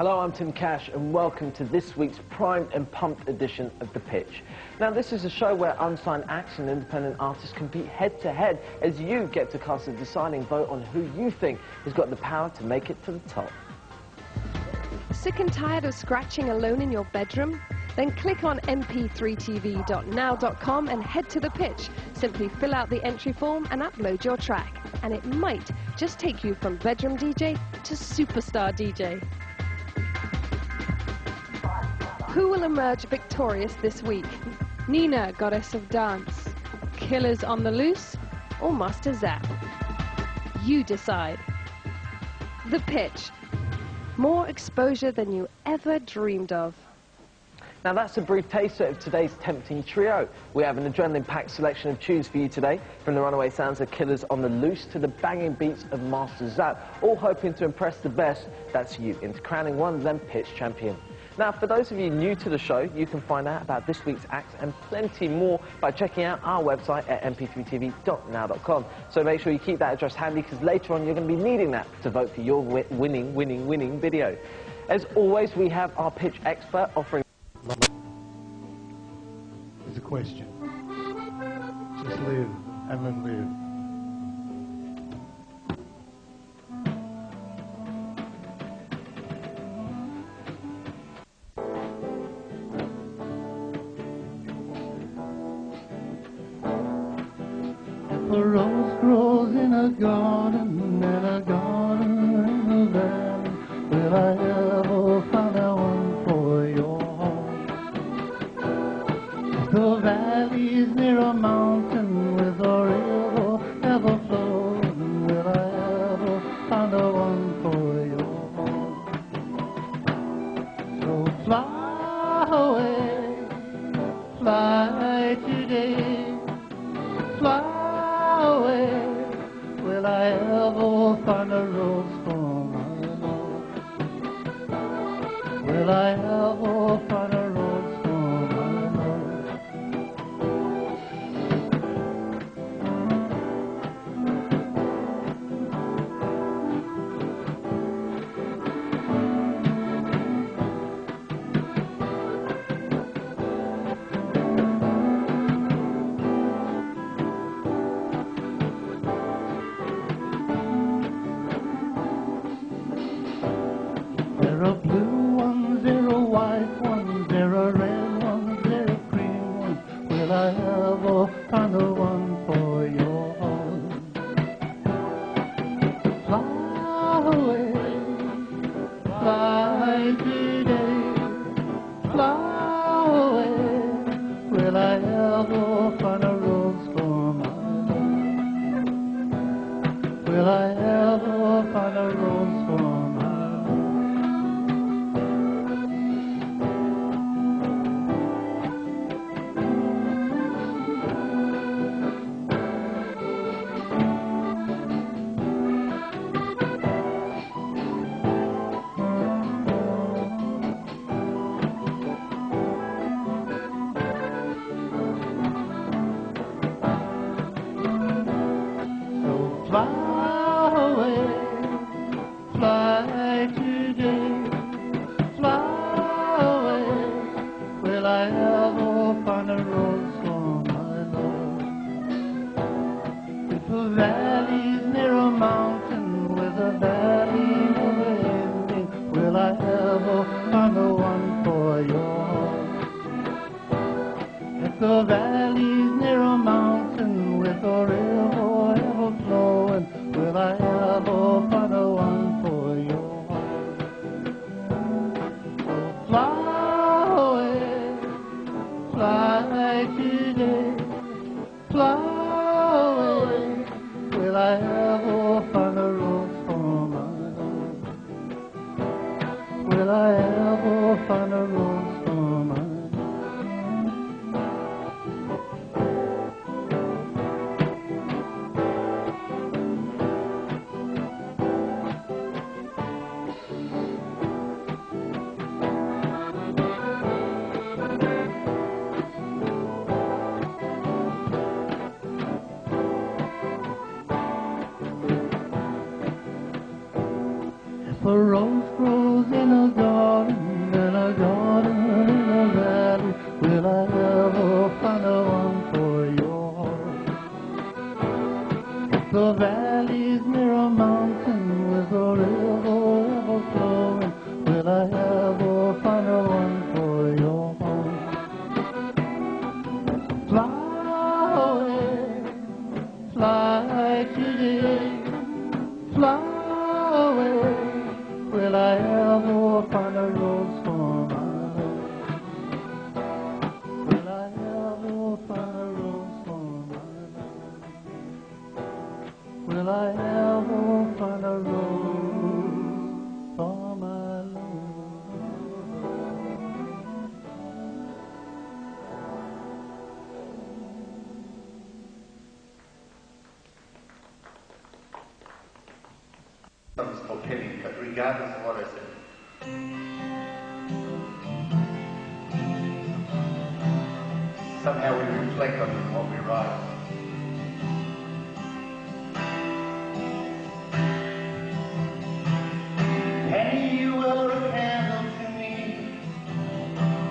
Hello, I'm Tim Cash and welcome to this week's primed and pumped edition of The Pitch. Now, this is a show where unsigned acts and independent artists compete head-to-head as you get to cast a deciding vote on who you think has got the power to make it to the top. Sick and tired of scratching alone in your bedroom? Then click on mp3tv.now.com and head to The Pitch. Simply fill out the entry form and upload your track. And it might just take you from bedroom DJ to superstar DJ. Who will emerge victorious this week? Nina, Goddess of Dance, Killers on the Loose, or Master Zap? You decide. The Pitch. More exposure than you ever dreamed of. Now, that's a brief taster of today's tempting trio. We have an adrenaline-packed selection of tunes for you today, from the runaway sounds of Killers on the Loose to the banging beats of Master Zap, all hoping to impress the best, that's you, into crowning one of them Pitch champion. Now, for those of you new to the show, you can find out about this week's acts and plenty more by checking out our website at mp3tv.now.com. So make sure you keep that address handy, because later on you're going to be needing that to vote for your winning video. As always, we have our Pitch expert offering... It's a question. Just live and then live. A rose grows in a garden, and a garden in a valley. Will I ever find that one for your home? The valley is near a mountain with a river ever flowing. Will I ever find the one for your home? So fly away, fly today, fly away. Will I ever find a rose for my love? Will I ever find a rose for my love? There are blue ones, there are white ones, there are red ones, there are green ones. Will I ever find the one for your home? Fly away, fly today, fly away. Will I ever find a rose for my love? Will I ever find a rose for my love? Fly away, fly today, fly away. Will I ever find a rose for my love? If a valley's near a mountain with a valley never ending, will I ever find the one for your heart? If the valley's near a mountain with a river ever flowing, will I ever find the one for your heart? So fly away, fly today, fly away. Will I ever find a rose for my love? Will I ever find a rose for my love? Jordan in the valley, will I ever find a one for your heart? The valleys near a mountain with a river ever flowing, will I ever find a one for your heart? Fly away, fly today, fly away, will I ever find a rose for my love? Will I ever find a rose for my love? Will I ever find a rose for my love? It's called Penny, but regardless of what I say. Somehow we reflect on what we write. Penny, you were a candle to me,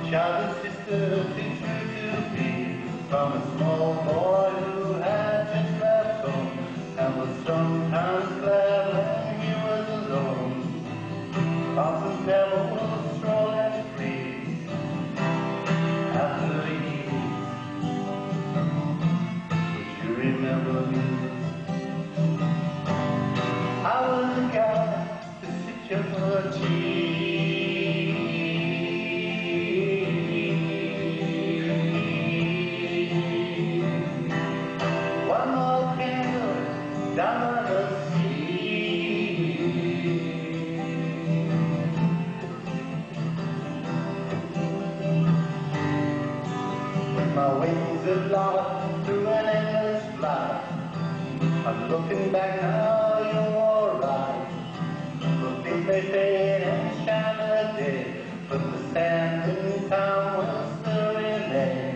child and sister too true to be, from a small boy who had just left home and was sometimes glad when he was alone. Often devils stroll and free after the years. Would you remember me? I was the guy to sit your tea. One more candle down by the sea. With my wings are lost through an endless flight, I'm looking back now, you're alright. But things may fade and shine a day, but the sand in town will still remain.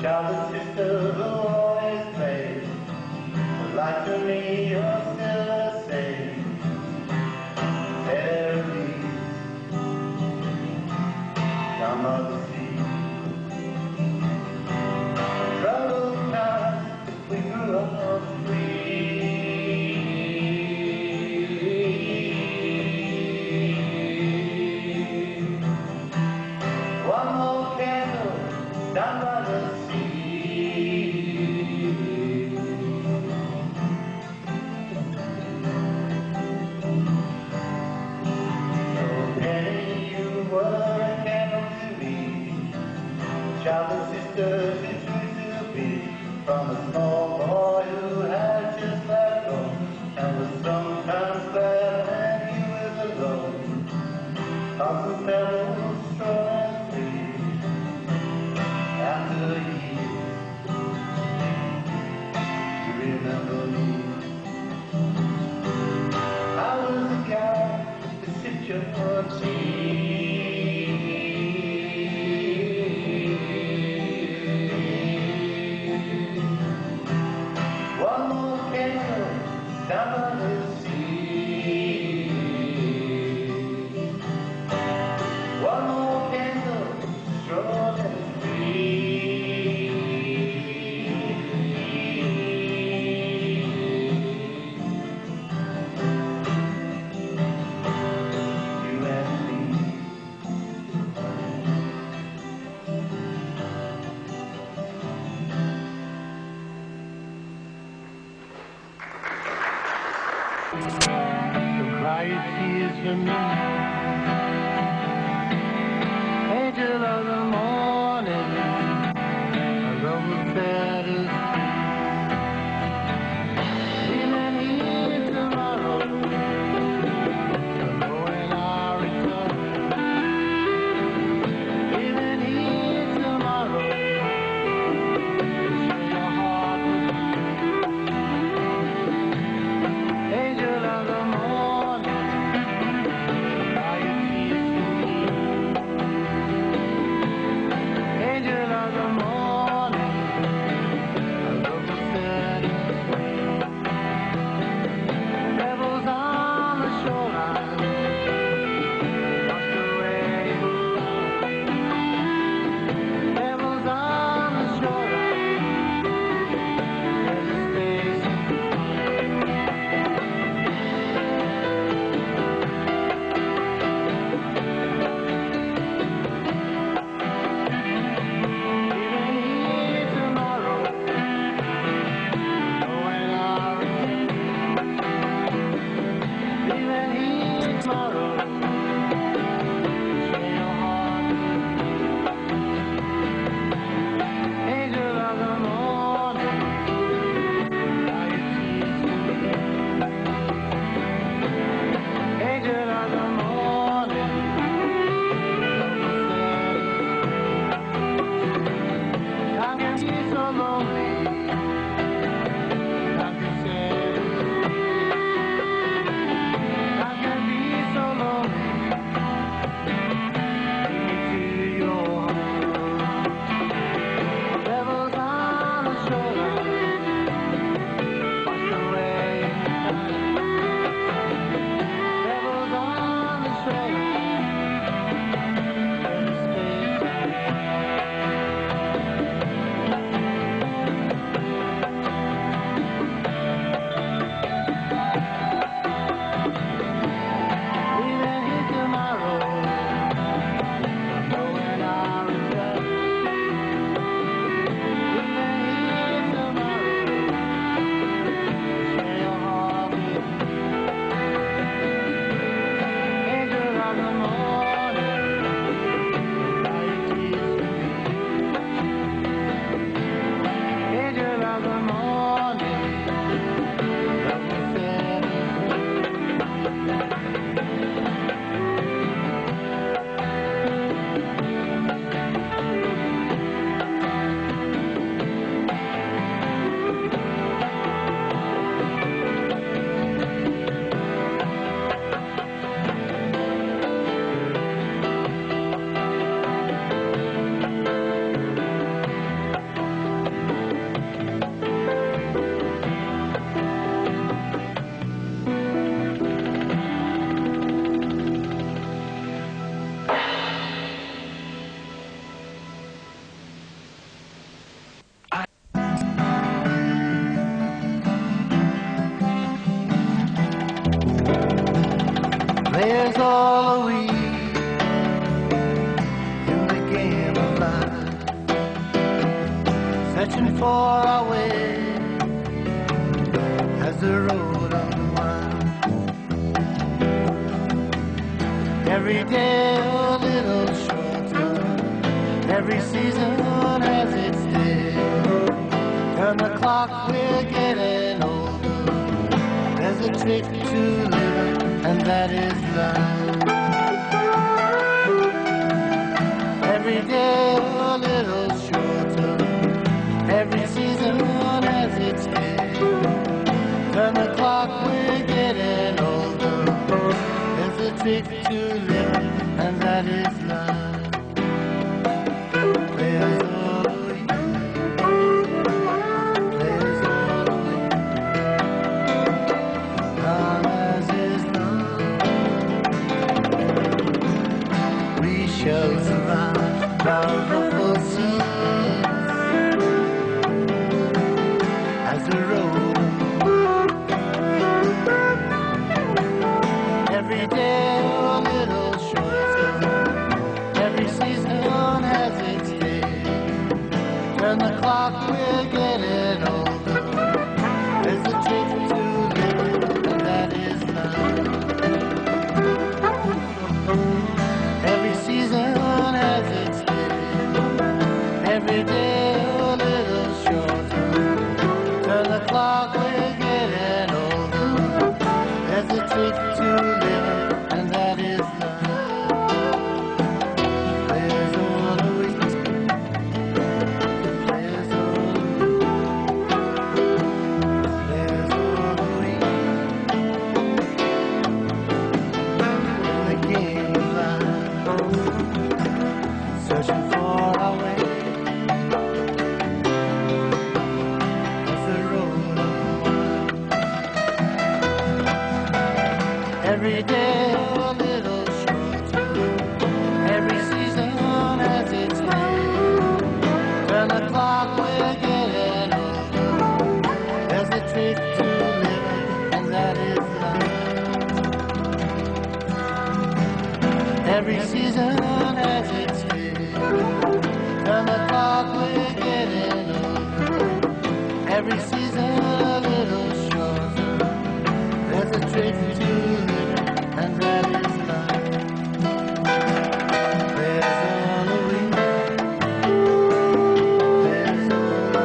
Child and sister who always played, like to me, you're still the same. There it is, down by the sea. Troubled times, we grew up free. One more candle down by the sea. So Penny, you were a candle to me, child and sister too true to be, from a small boy who had just left home and was sometimes glad when he was alone. Often fellows stroll and free after the years. You remember me? I was the guy to sip your tea. One more candle down by the sea. One more candle, strong and free. You and me. So cry your tears for me, angel of the morning, a love of saddest. Feeling here tomorrow, knowing I'll return. Feeling here tomorrow, share your heart with me. Angel of the morning, Players all a week in the game of life, searching for our way as the road unwinds. Every day a little shorter, every season has its day. Turn the clock, we're getting older. There's a trick to living, and that is life. Every day a little shorter, every season has its day. Turn the clock, we're getting older. There's a trick to living, and that is life. Players all the way, players all the way. Time as is love, we shall survive powerful seas as the road. Every day a little shorter, every season has its day. Turn the clock, we're getting older. There's a trick to living, and that is love. Every season has its day. Every day a little shorter. Turn the clock, we're getting older. There's a trick to living, and that is love. Players all the way, players all the way, players all the way. In the game of life, searching for our way as the road unwinds. Every day a little shorter, every season has its day. Turn the clock, we're getting older. There's a trick to living, and that is love. Every season has its day. Turn the clock, we're getting older. Every season a little shorter. There's a trick to living, and that is life. There's all a way, there's all a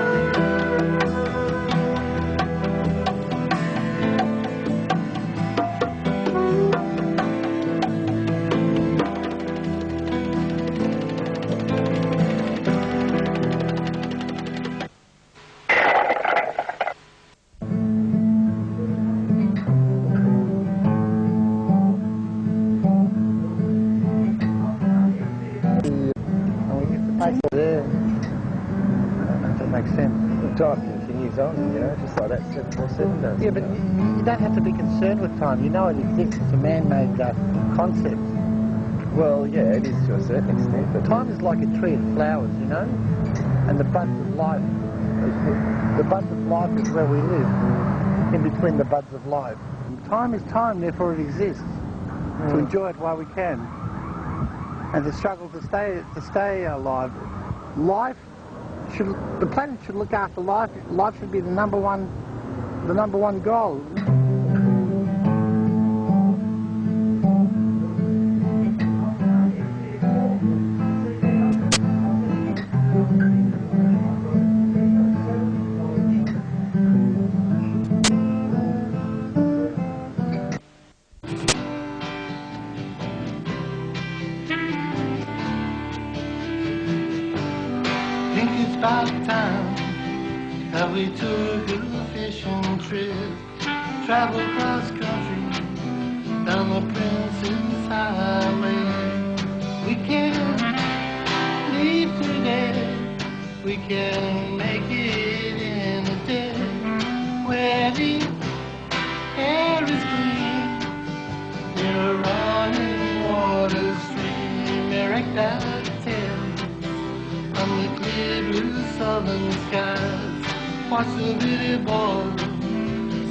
that makes sense. Time continues on, you know, just like that 747 does. Yeah, but you don't have to be concerned with time. You know it exists. It's a man-made concept. Well, yeah, it is to a certain extent, but Time is like a tree of flowers, you know? And the buds of life, is where we live, in between the buds of life. Time is time, therefore it exists. To enjoy it while we can. And to struggle to stay alive. The planet should look after life. Life should be the number one goal. Think it's about time that we took a fishing trip, travel cross country down the Princess Highway. We can leave today, we can make it in a day where the air is clean, in a running water stream, erect our tails on the clear blue southern skies. Watch the bitty boys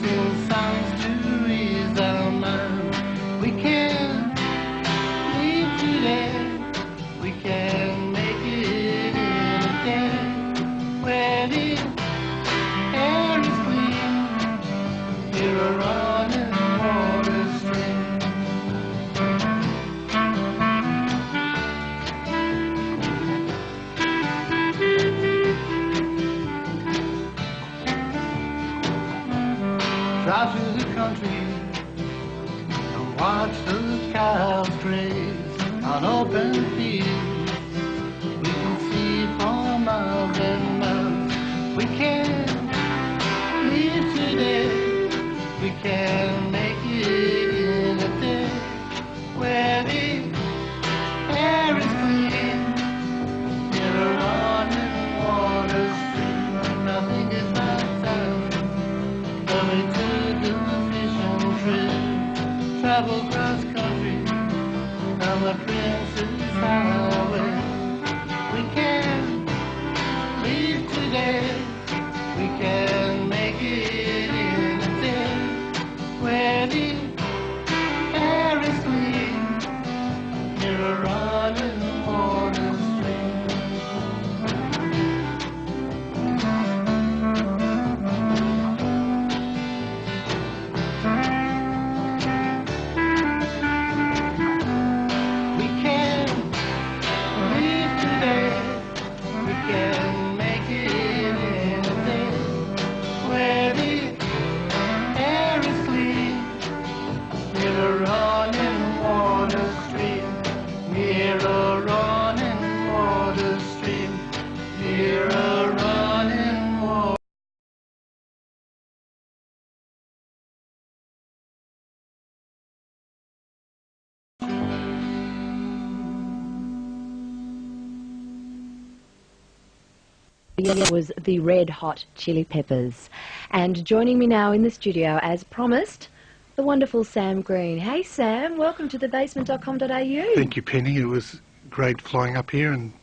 sing songs to ease our minds. We can can make it in a day where the air is clean, near a running water stream. Drive through the country and watch the cows graze on open fields. We can see for miles and miles. We can live today. We can make it in a day where the air is clean, near a running water stream. Nothing is outside. Coming to do a fishing trip, travel cross country on the Princess Highway. We can leave today. We can make it in a day where the air is clean, near a running water stream. We can live today. We can make it in a day where the air is clean, near a running water stream, near a running water stream, near a running water. Was the Red Hot Chili Peppers. And joining me now in the studio, as promised, the wonderful Sam Green. Hey Sam, welcome to thebasement.com.au. Thank you, Penny. It was great flying up here and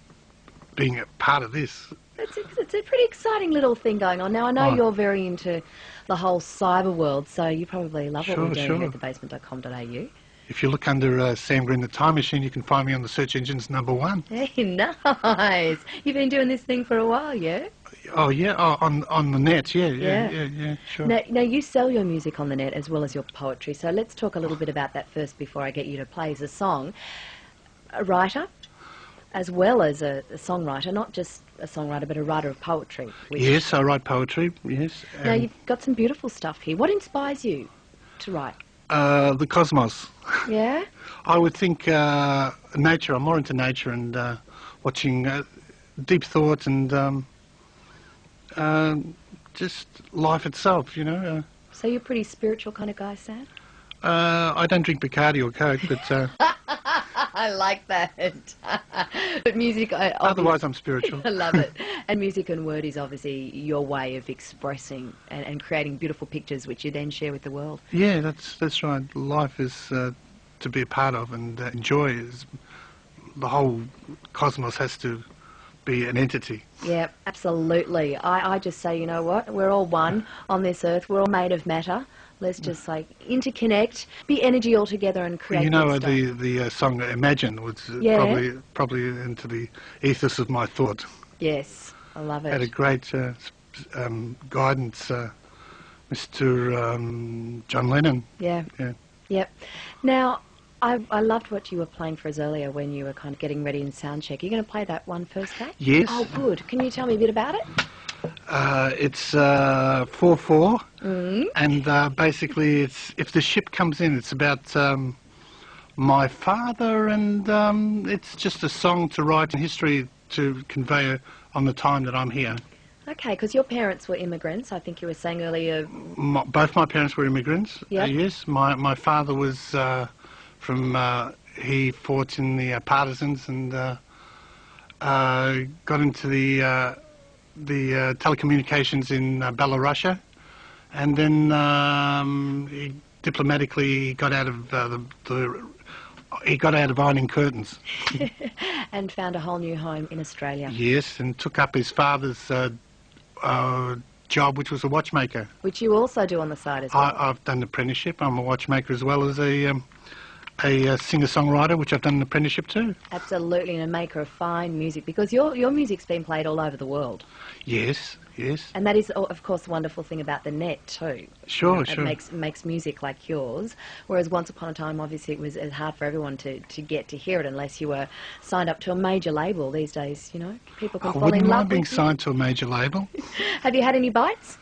being a part of this. It's a pretty exciting little thing going on. Now, I know Oh. you're very into the whole cyber world, so you probably love what Sure, we're doing sure. here at thebasement.com.au. If you look under Sam Green the Time Machine, you can find me on the search engines #1. Hey, nice. You've been doing this thing for a while, yeah? Oh, yeah, on the net, yeah, sure. Now, you sell your music on the net as well as your poetry, so let's talk a little bit about that first before I get you to play as a song. A writer, as well as a songwriter, not just a songwriter, but a writer of poetry. Which, Yes, I write poetry, yes. Now, and, you've got some beautiful stuff here. What inspires you to write? the cosmos. Yeah? I would think nature. I'm more into nature and watching deep thought and just life itself, you know. So you're a pretty spiritual kind of guy, Sam? I don't drink Bacardi or Coke, but I like that. But music... otherwise I'm spiritual. I love it. And music and word is obviously your way of expressing and creating beautiful pictures which you then share with the world. Yeah, that's right. Life is to be a part of and enjoy. Is the whole cosmos has to be an entity. Yeah, absolutely. I just say, you know what? We're all one on this earth. We're all made of matter. Let's just like interconnect, be energy all together and create. You know, good stuff. the song Imagine was Yeah. probably into the ethos of my thought. Yes, I love it. Had a great guidance, Mr. John Lennon. Yeah. Yeah. Yep. Now, I loved what you were playing for us earlier when you were kind of getting ready in sound check. Are you going to play that one first, Kate? Yes. Oh, good. Can you tell me a bit about it? It's 4/4, and basically, it's if the ship comes in, it's about my father, and it's just a song to write in history to convey on the time that I'm here. Okay, because your parents were immigrants. I think you were saying earlier. Both my parents were immigrants. Yep. Yes, my father was from. He fought in the partisans and got into the telecommunications in Belarusia, and then he diplomatically got out of he got out of ironing curtains. And found a whole new home in Australia. Yes, and took up his father's job, which was a watchmaker. Which you also do on the side as well. I've done an apprenticeship. I'm a watchmaker as well as a a singer-songwriter, which I've done an apprenticeship to. Absolutely, and a maker of fine music, because your music's been played all over the world. Yes, yes. And that is, of course, the wonderful thing about the net too. Sure, It sure. makes music like yours, whereas once upon a time, obviously, it was hard for everyone to get to hear it unless you were signed up to a major label. These days, you know, people can I fall wouldn't in love mind being with you. signed to a major label. Have you had any bites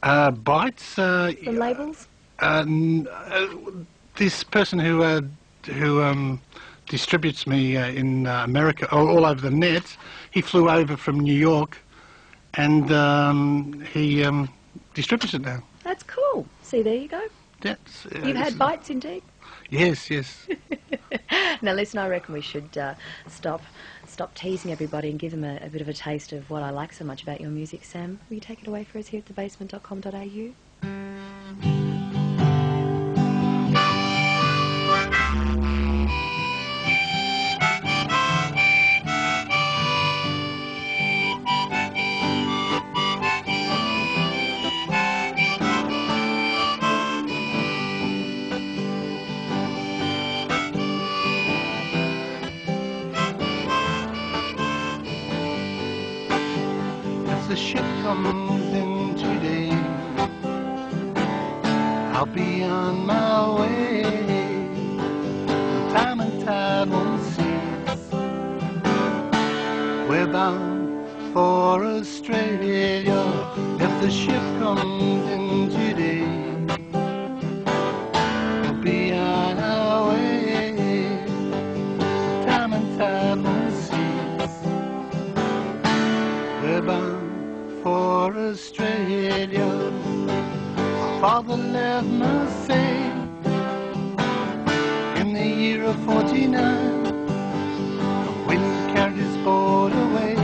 Bites? from labels? This person who distributes me in America, all over the net, he flew over from New York, and he distributes it now. That's cool. See, there you go. That's, You've had bites indeed. Yes, yes. Now, listen, I reckon we should stop teasing everybody and give them a bit of a taste of what I like so much about your music. Sam, will you take it away for us here at thebasement.com.au? As the ship comes in today, I'll be on my way. Time and tide won't cease. We're bound for Australia. If the ship comes in today, we'll be on our way. Time and tide won't cease. We're bound for Australia. Father left Marseille in the year of 49. The wind carried his boat away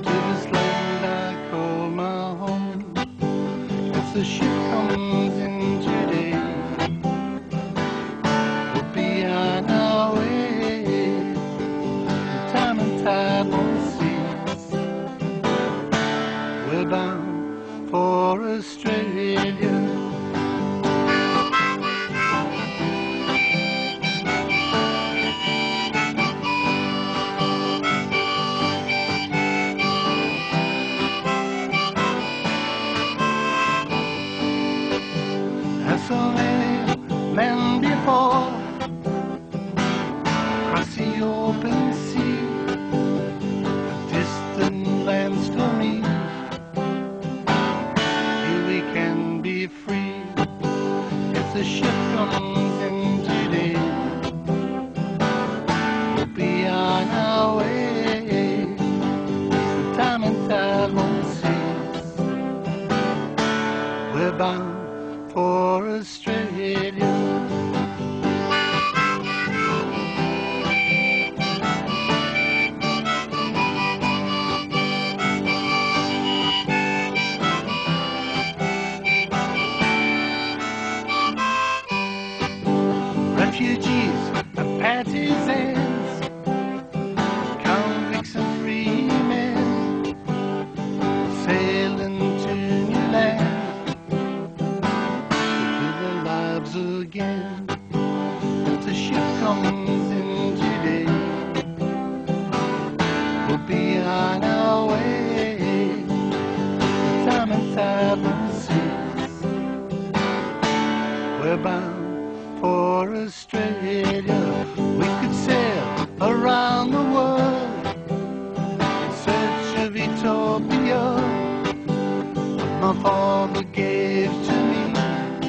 to this land I call my home. If the ship comes in today, we'll be on our way. The time and tide won't cease. We're bound for Australia. As so many men before cross the open sea, distant lands to me. Here we can be free. If the ship comes in today, we'll be on our way. The time and tide won't cease. We're bound for Australia. Refugees and partisans, convicts and free men, sailing to new lands to live their lives again. If the ship comes in today, we'll be on our way. The time and tide won't cease. We're bound for Australia. We could sail around the world in search of utopia. What my father gave to me, land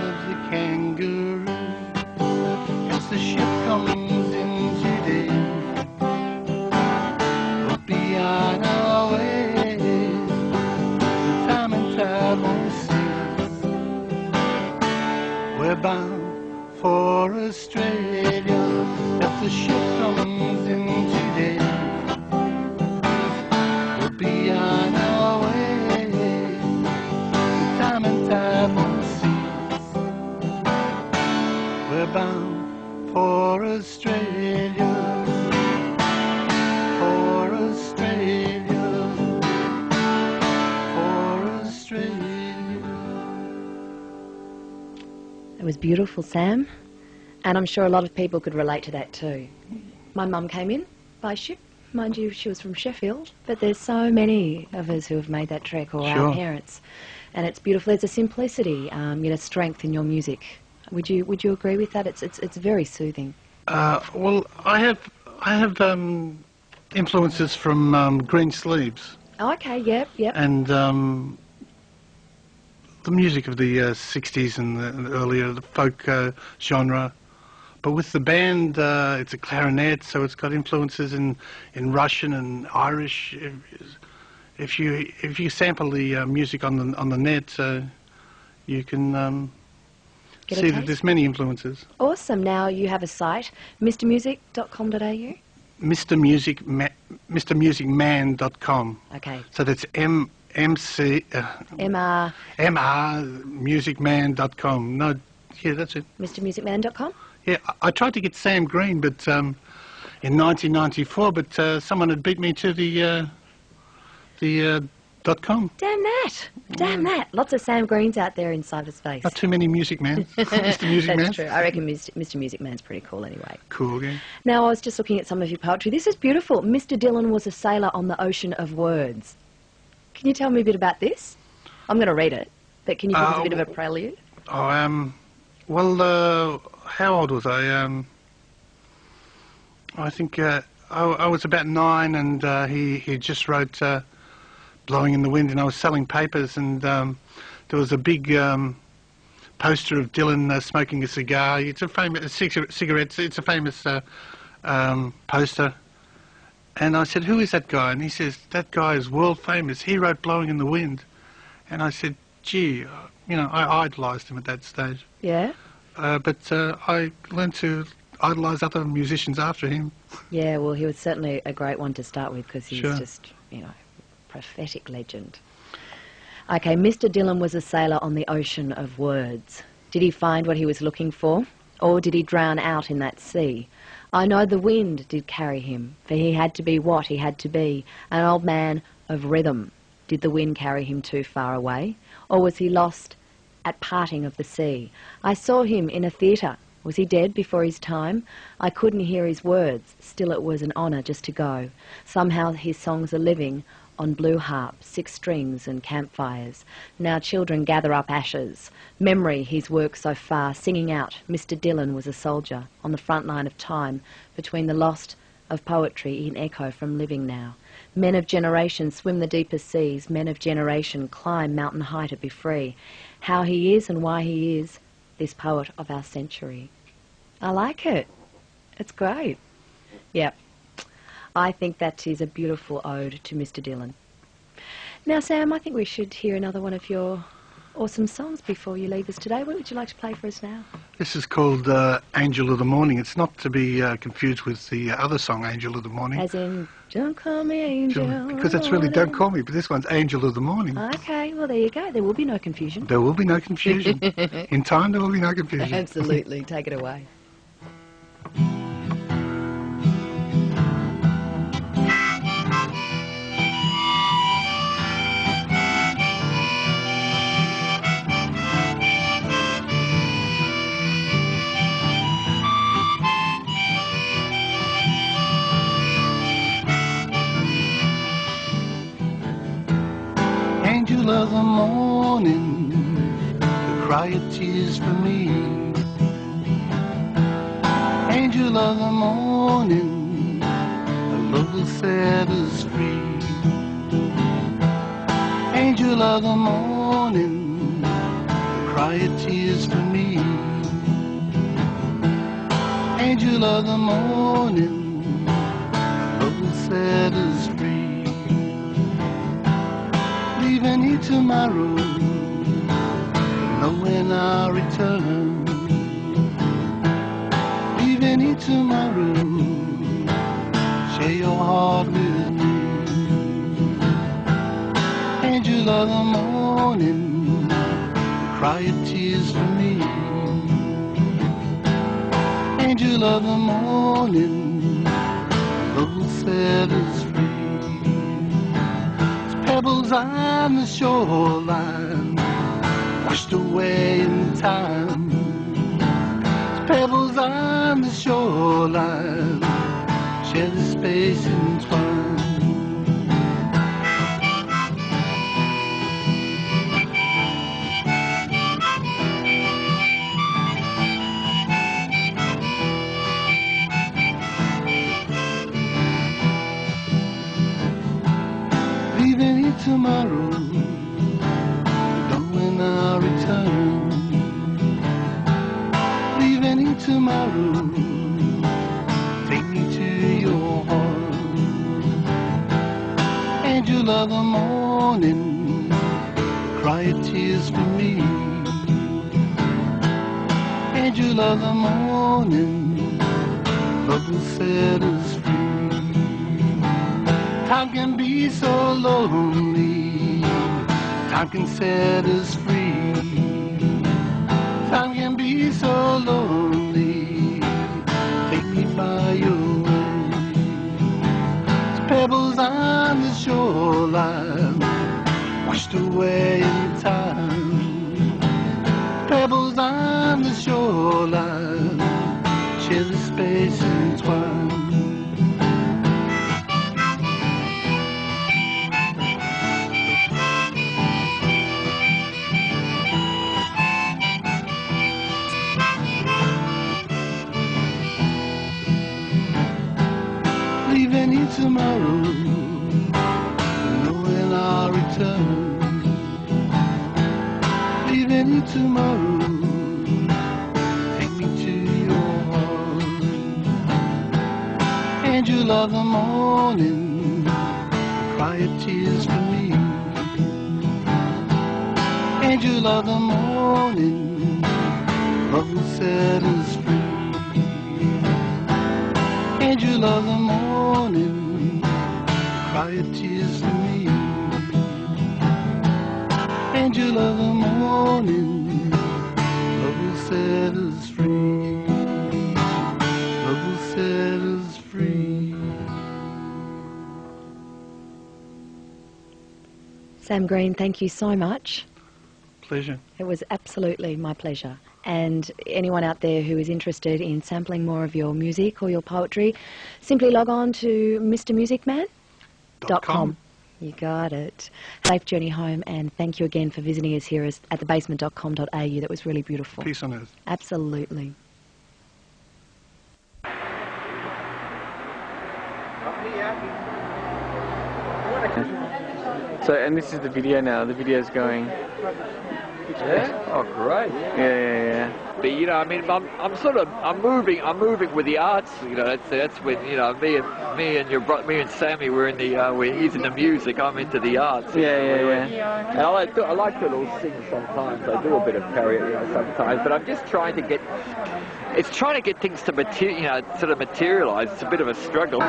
of the kangaroo. As the ship comes in today, we'll be on our way. The time and tide won't cease. We're bound for Australia. If the ship comes in today, we'll be on our way. The time and tide won't cease. We're bound for Australia. For Australia. For Australia. It was beautiful, Sam. And I'm sure a lot of people could relate to that too. My mum came in by ship. Mind you, she was from Sheffield. But there's so many of us who have made that trek, or Sure. our parents. And it's beautiful. There's a simplicity, strength in your music. Would you agree with that? It's very soothing. Well, I have influences from Green Sleeves Oh, okay, yep. and the music of the 60s and the earlier, the folk genre. But with the band, it's a clarinet, so it's got influences in Russian and Irish. If you sample the music on the net, you can Get a see that taste? there's many influences. Awesome. Now you have a site, mrmusic.com.au. MrMusicMan.com. Okay. So that's MR, MrMusicMan.com. No, yeah, that's it. mrmusicman.com. Yeah, I tried to get Sam Green, but in 1994, but someone had beat me to the .com. Damn that. Lots of Sam Greens out there in cyberspace. Not too many Music Man. Mr. Music Man. That's true. I reckon Mr. Music Man's pretty cool anyway. Cool, yeah. Now, I was just looking at some of your poetry. This is beautiful. Mr. Dylan was a sailor on the ocean of words. Can you tell me a bit about this? I'm going to read it, but can you give us a bit of a prelude? Oh, well, how old was I? I think I was about 9, and he just wrote Blowing in the Wind, and I was selling papers, and there was a big poster of Dylan smoking a cigar. It's a famous cigarettes. It's a famous poster. And I said, "Who is that guy?" And he says, "That guy is world famous. He wrote Blowing in the Wind." And I said, "Gee, I idolised him at that stage." Yeah? But I learned to idolise other musicians after him. Yeah, well, he was certainly a great one to start with because he's Sure. just, prophetic legend. Okay, Mr. Dylan was a sailor on the ocean of words. Did he find what he was looking for? Or did he drown out in that sea? I know the wind did carry him, for he had to be what he had to be, an old man of rhythm. Did the wind carry him too far away? Or was he lost at parting of the sea? I saw him in a theatre. Was he dead before his time? I couldn't hear his words. Still it was an honour just to go. Somehow his songs are living on blue harp, 6 strings and campfires. Now children gather up ashes. Memory, his work so far, singing out, Mr. Dylan was a soldier on the front line of time, between the lost of poetry in echo from living now. Men of generation swim the deepest seas. Men of generation climb mountain high to be free. How he is and why he is, this poet of our century. I like it. It's great. Yep. I think that is a beautiful ode to Mr. Dylan. Now, Sam, I think we should hear another one of your awesome songs before you leave us today. What would you like to play for us now? This is called Angel of the Morning. It's not to be confused with the other song, Angel of the Morning. As in, don't call me Angel. Because that's really Don't Call Me, but this one's Angel of the Morning. Okay, well, there you go. There will be no confusion. There will be no confusion. In time, there will be no confusion. Absolutely. Take it away. Angel of the morning, you cry your tears for me. Angel of the morning, a love will set us free. Angel of the morning, you cry your tears for me. Angel of the morning, a love will set us free. Leaving here tomorrow, know when I'll return. Leaving here tomorrow, share your heart with me. Angel of the morning, cry your tears for me. Angel of the morning, love will set us free. Pebbles on the shoreline, washed away in time. shoreline, share the space entwined. Leaving here tomorrow, knowing I'll return. Leaving here tomorrow, take me to your heart. Angel of the morning, cry your tears for me. Angel of the morning, love will set us free. Time can be so lonely, time can set us free. Time can be so lonely, take me by your way. Pebbles on the shoreline, washed away in time. Pebbles on the shoreline, share the space entwined. Leaving here tomorrow, knowing I'll return. Leaving here tomorrow, take me to your heart. Angel of the morning, cry your tears for me. Angel of the morning, love will set us free. Angel of the morning, cry your tears for me. Angel of the morning, love will set us free. Love will set us free. Sam Green, thank you so much. Pleasure. It was absolutely my pleasure. And anyone out there who is interested in sampling more of your music or your poetry, simply log on to mrmusicman.com. You got it. Safe journey home, and thank you again for visiting us here at thebasement.com.au. That was really beautiful. Peace on earth. Absolutely. So, and this is the video now. The video's going. Yeah? Oh, great. Yeah. But you know, I mean, I'm moving with the arts. You know, that's when me and Sammy were in the he's in the music. I'm into the arts. Yeah. And I like to little sing sometimes. I do a bit of karaoke, sometimes. But I'm just trying to get things to materialize. It's a bit of a struggle.